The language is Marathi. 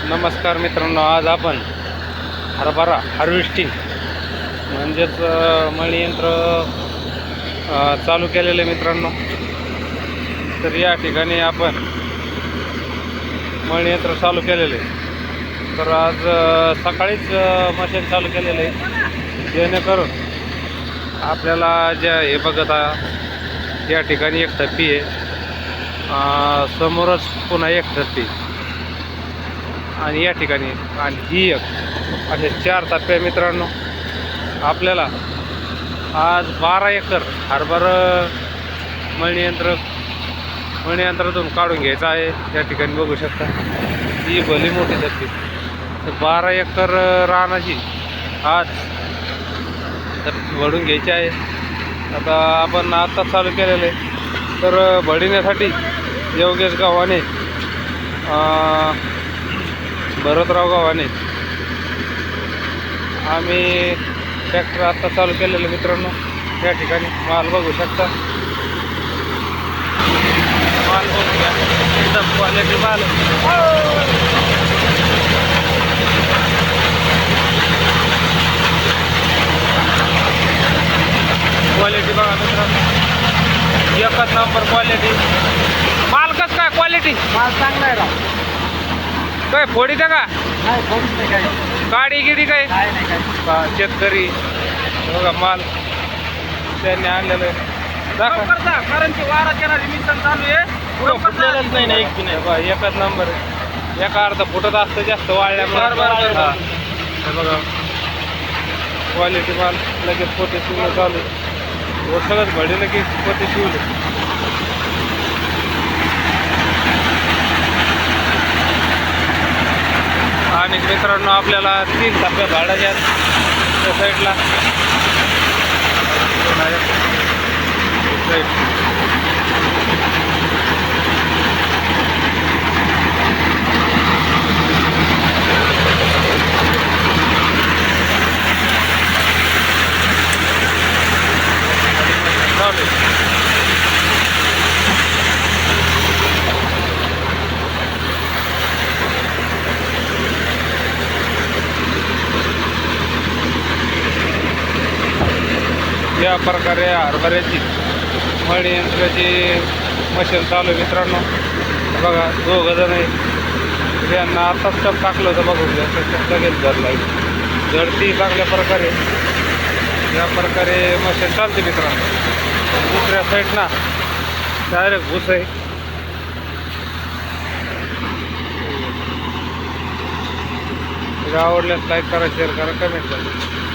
नमस्कार मित्रांनो, आज आपण हरभरा हार्वेस्टिंग म्हणजेच मळणी यंत्र चालू केलेले मित्रांनो. तर या ठिकाणी आपण मळणी यंत्र चालू केलेले. तर आज सकाळीच मशीन चालू केलेले, जेणेकरून आपल्याला ज्या हे बघत या ठिकाणी एक टप्पी आहे, समोरच पुन्हा एक टप्पी आणि या ठिकाणी आणि ही एक, असे 4 टप्पे मित्रांनो. आपल्याला आज 12 एकर हरभरा मळणी यंत्रातून काढून घ्यायचं आहे. या ठिकाणी बघू शकता ही भली मोठी टप्पी. तर 12 एकर रानाची आज वढून घ्यायची आहे. आता आपण आता चालू केलेले. तर भडीण्यासाठी योगेश गव्हाणे, भरतराव गव्हाणे आम्ही ट्रॅक्टर आता चालू केलेलं मित्रांनो. या ठिकाणी माल बघू शकता, माल बघू घ्या, एकदम क्वालिटी माल. क्वालिटी बघा मित्रांनो, एकच नंबर क्वालिटी. माल कसं काय क्वालिटी? माल चांगला आहे राव. काय फोडी द्या का? नाही फोडीच नाही काय. गाडी गिडी काय? काय नाही काय. शेतकरी बघा माल त्यांनी आणलेलं आहे. लवकर जा, कारण की वारा येणार मिशन चालू आहे. पुढं फुटलेलंच नाही ना एक बी नाही. बघा एकच नंबर आहे. एका अर्धा फुटत असतं जास्त वाळल्यामुळे. बरं. हे बघा क्वालिटी माल. लगेच पोते शिवणं चालू आहे. सगळंच भडीलं की पोते शिवले. आणि मित्रांनो आपल्याला 3 टप्प्या भाड्याच्या त्या साईडला या प्रकारे हरभऱ्याची मळणी यंत्राची मशीन चालू आहे मित्रांनो. बघा 2 जण आहे, यांना आताच टप टाकलं होतं. बघू लगेच भरला झडती चांगल्या प्रकारे. या प्रकारे मशीन चालते मित्रांनो. दुसऱ्या साईडना डायरेक्ट भूस आहे. आवडल्यास लाईक करा, शेअर करा, कमेंट करा.